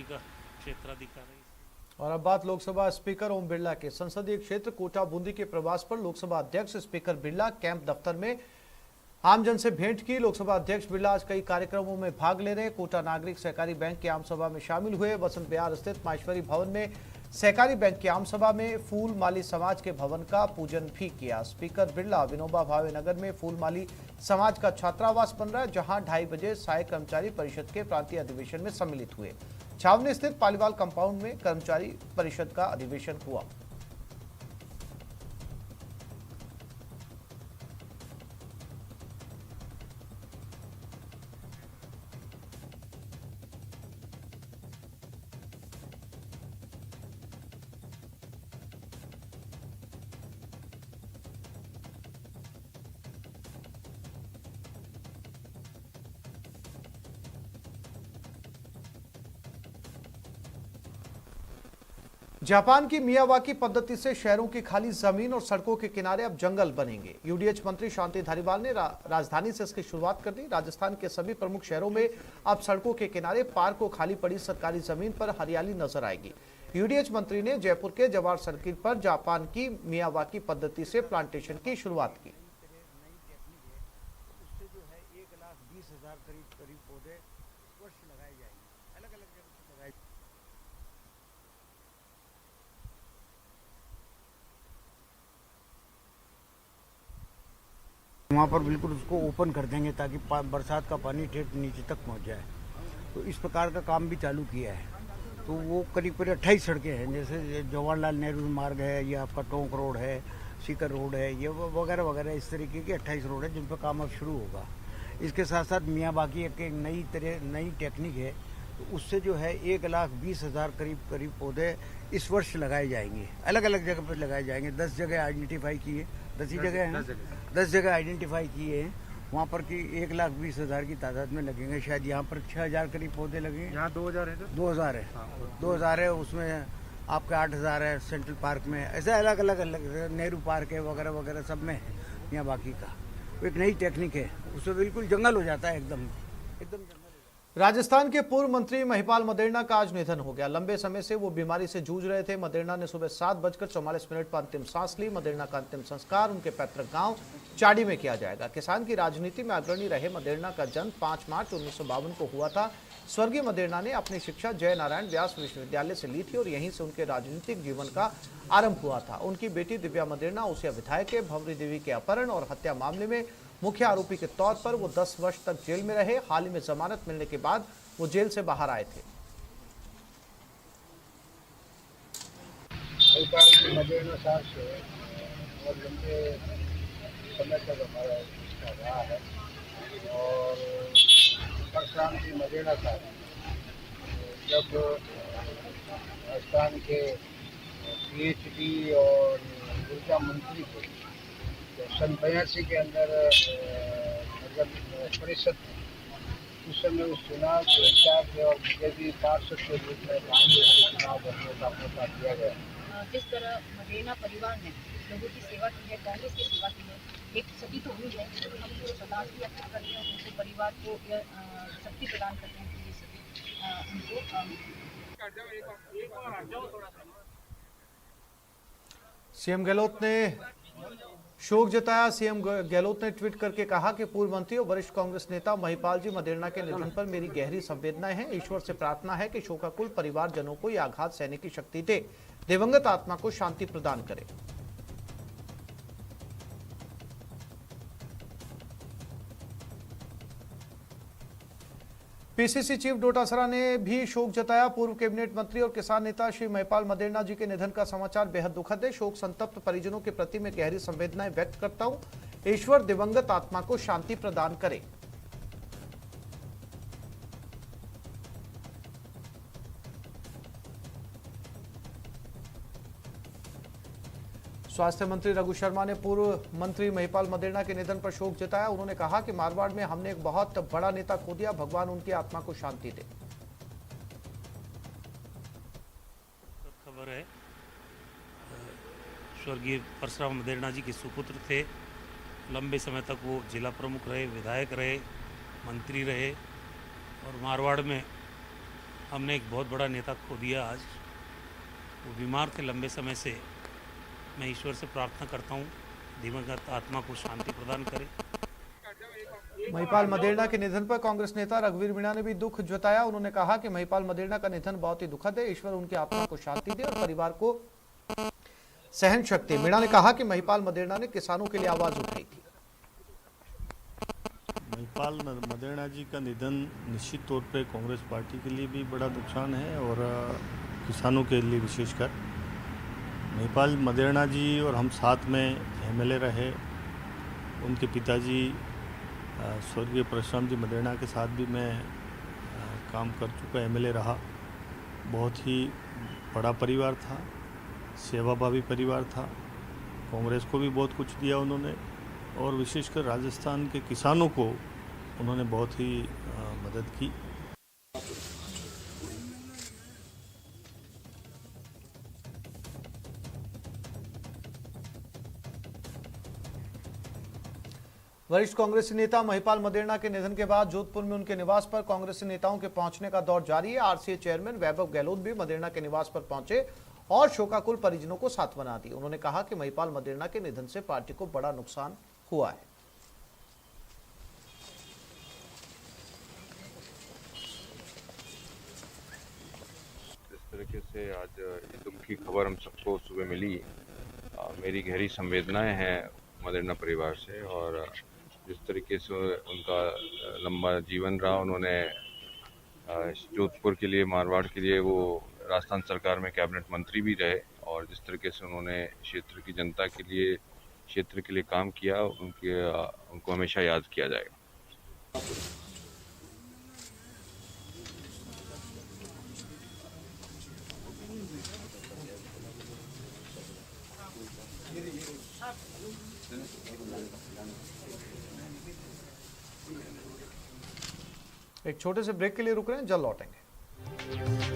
का क्षेत्राधिकारी। और अब बात लोकसभा स्पीकर ओम बिरला के संसदीय क्षेत्र कोटा बूंदी के प्रवास पर लोकसभा अध्यक्ष स्पीकर बिरला कैंप दफ्तर में आमजन से भेंट की। लोकसभा अध्यक्ष बिरला आज कई कार्यक्रमों में भाग ले रहे। कोटा नागरिक सहकारी बैंक की आम सभा में शामिल हुए। बसंत विहार स्थित माहेश्वरी भवन में सहकारी बैंक की आम सभा में फूल माली समाज के भवन का पूजन भी किया। स्पीकर बिरला विनोबा भावे नगर में फूल माली समाज का छात्रावास बन रहा है, जहां 2:30 बजे सहायक कर्मचारी परिषद के प्रांतीय अधिवेशन में सम्मिलित हुए। छावनी स्थित पालीवाल कंपाउंड में कर्मचारी परिषद का अधिवेशन हुआ। जापान की मियावाकी पद्धति से शहरों की खाली जमीन और सड़कों के किनारे अब जंगल बनेंगे। यूडीएच मंत्री शांति धारीवाल ने राजधानी से इसकी शुरुआत कर दी। राजस्थान के सभी प्रमुख शहरों में अब सड़कों के किनारे, पार्क और खाली पड़ी सरकारी जमीन पर हरियाली नजर आएगी। यूडीएच मंत्री ने जयपुर के जवाहर सर्किल पर जापान की मियावाकी पद्धति से प्लांटेशन की शुरुआत की। वहाँ पर बिल्कुल उसको ओपन कर देंगे ताकि बरसात का पानी ठेठ नीचे तक पहुँच जाए। तो इस प्रकार का काम भी चालू किया है। तो वो करीब 28 सड़कें हैं, जैसे जवाहरलाल नेहरू मार्ग है, ये आपका टोंक रोड है, सीकर रोड है, ये वगैरह वगैरह इस तरीके की 28 रोड है जिन पर काम अब शुरू होगा। इसके साथ साथ मियावाकी एक नई टेक्निक है, तो उससे जो है 1,20,000 करीब पौधे इस वर्ष लगाए जाएंगे। अलग अलग जगह पर लगाए जाएंगे। 10 जगह आइडेंटिफाई किए, 10 ही जगह हैं, 10 जगह आइडेंटिफाई किए हैं। वहाँ पर कि 1,20,000 की तादाद में लगेंगे। शायद यहाँ पर 6,000 करीब पौधे लगेंगे। यहाँ 2,000 है, 2,000 है। 2,000 है, उसमें आपके 8,000 है सेंट्रल पार्क में। ऐसे अलग अलग नेहरू पार्क है वगैरह वगैरह सब में है यहाँ बाकी का। एक नई टेक्निक है, उससे बिल्कुल जंगल हो जाता है, एकदम जंगल। राजस्थान के पूर्व मंत्री महिपाल मदेरणा का आज निधन हो गया। लंबे समय से वो बीमारी से जूझ रहे थे। मदेरणा ने सुबह 7:44 पर अंतिम सांस ली। मदेरणा का अंतिम संस्कार उनके पैतृक गांव चाड़ी में किया जाएगा। किसान की राजनीति में अग्रणी रहे मदेरणा का जन्म 5 मार्च 1952 को हुआ था। स्वर्गीय मदेरणा ने अपनी शिक्षा जय नारायण व्यास विश्वविद्यालय से ली थी और यहीं से उनके राजनीतिक जीवन का आरंभ हुआ था। उनकी बेटी दिव्या मदेरणा उसिया विधायक है। भंवरी देवी के अपहरण और हत्या मामले में मुख्य आरोपी के तौर पर वो 10 वर्ष तक जेल में रहे। हाल ही में जमानत मिलने के बाद वो जेल से बाहर आए थे। मदेरणा साहब से और लंबे समय तक हमारा रिश्ता रहा है। और परशुराम जी मदेरणा साहब जब राजस्थान के PhD और ऊर्जा मंत्री थे, तो सन 82 के अंदर नगर परिषद उस समय उस चुनाव के हिसाब से और बीजेपी पार्षद के रूप में कांग्रेस के चुनाव करने का मौका दिया गया। जिस तरह मदेरणा परिवार ने लोगों की सेवा की है, कांग्रेस की सेवा की है, एक सती तो हुई है। हम पूरे प्रदान की अपील करते हैं, उनके परिवार को शक्ति प्रदान करते हैं कि ये सभी उनको सीएम गहलोत ने शोक जताया। सीएम गहलोत ने ट्वीट करके कहा कि पूर्व मंत्री और वरिष्ठ कांग्रेस नेता महिपाल जी मदेरणा के निधन पर मेरी गहरी संवेदनाएं हैं। ईश्वर से प्रार्थना है कि शोकाकुल परिवारजनों को यह आघात सहने की शक्ति दे, दिवंगत आत्मा को शांति प्रदान करे। पीसीसी चीफ डोटासरा ने भी शोक जताया। पूर्व कैबिनेट मंत्री और किसान नेता श्री महिपाल मदेरणा जी के निधन का समाचार बेहद दुखद है। शोक संतप्त परिजनों के प्रति मैं गहरी संवेदनाएं व्यक्त करता हूं। ईश्वर दिवंगत आत्मा को शांति प्रदान करे। स्वास्थ्य मंत्री रघु शर्मा ने पूर्व मंत्री महिपाल मदेरणा के निधन पर शोक जताया। उन्होंने कहा कि मारवाड़ में हमने एक बहुत बड़ा नेता खो दिया। भगवान उनकी आत्मा को शांति दे। खबर है, स्वर्गीय परशुराम मदेरणा जी के सुपुत्र थे। लंबे समय तक वो जिला प्रमुख रहे, विधायक रहे, मंत्री रहे और मारवाड़ में हमने एक बहुत बड़ा नेता खो दिया आज। वो बीमार थे लंबे समय से। मैं ईश्वर से प्रार्थना करता हूँ दिवंगत आत्मा को शांति प्रदान करे। महिपाल मदेरणा के निधन पर कांग्रेस नेता रघुवीर मीणा ने भी दुख जताया। उन्होंने कहा कि महिपाल मदेरणा का निधन बहुत ही दुखद है। ईश्वर उनकी आत्मा को शांति दे और परिवार को सहन शक्ति। मीणा ने कहा कि महिपाल मदेरणा ने किसानों के लिए आवाज उठाई थी। महिपाल मदेरणा जी का निधन निश्चित तौर पे कांग्रेस पार्टी के लिए भी बड़ा नुकसान है और किसानों के लिए विशेषकर। महिपाल मदेरणा जी और हम साथ में एमएलए रहे। उनके पिताजी स्वर्गीय परशुराम जी मदेरणा के साथ भी मैं काम कर चुका एमएलए रहा। बहुत ही बड़ा परिवार था, सेवाभावी परिवार था। कांग्रेस को भी बहुत कुछ दिया उन्होंने और विशेषकर राजस्थान के किसानों को उन्होंने बहुत ही मदद की। वरिष्ठ कांग्रेसी नेता महिपाल मदेरणा के निधन के बाद जोधपुर में उनके निवास पर कांग्रेसी नेताओं के पहुंचने का दौर जारी है। आरसीए चेयरमैन वैभव गहलोत भी मदेरणा के निवास पर पहुंचे और शोकाकुल परिजनों को सांत्वना दी। उन्होंने कहा कि महिपाल मदेरणा के निधन से पार्टी को बड़ा नुकसान हुआ है। जिस तरीके से आज ये दुख की खबर हम सबको सुबह मिली, मेरी गहरी संवेदनाएं हैं मदेरणा परिवार से। और जिस तरीके से उनका लंबा जीवन रहा, उन्होंने जोधपुर के लिए, मारवाड़ के लिए वो राजस्थान सरकार में कैबिनेट मंत्री भी रहे और जिस तरीके से उन्होंने क्षेत्र की जनता के लिए, क्षेत्र के लिए काम किया, उनको हमेशा याद किया जाएगा। एक छोटे से ब्रेक के लिए रुक रहे हैं, जल्द लौटेंगे।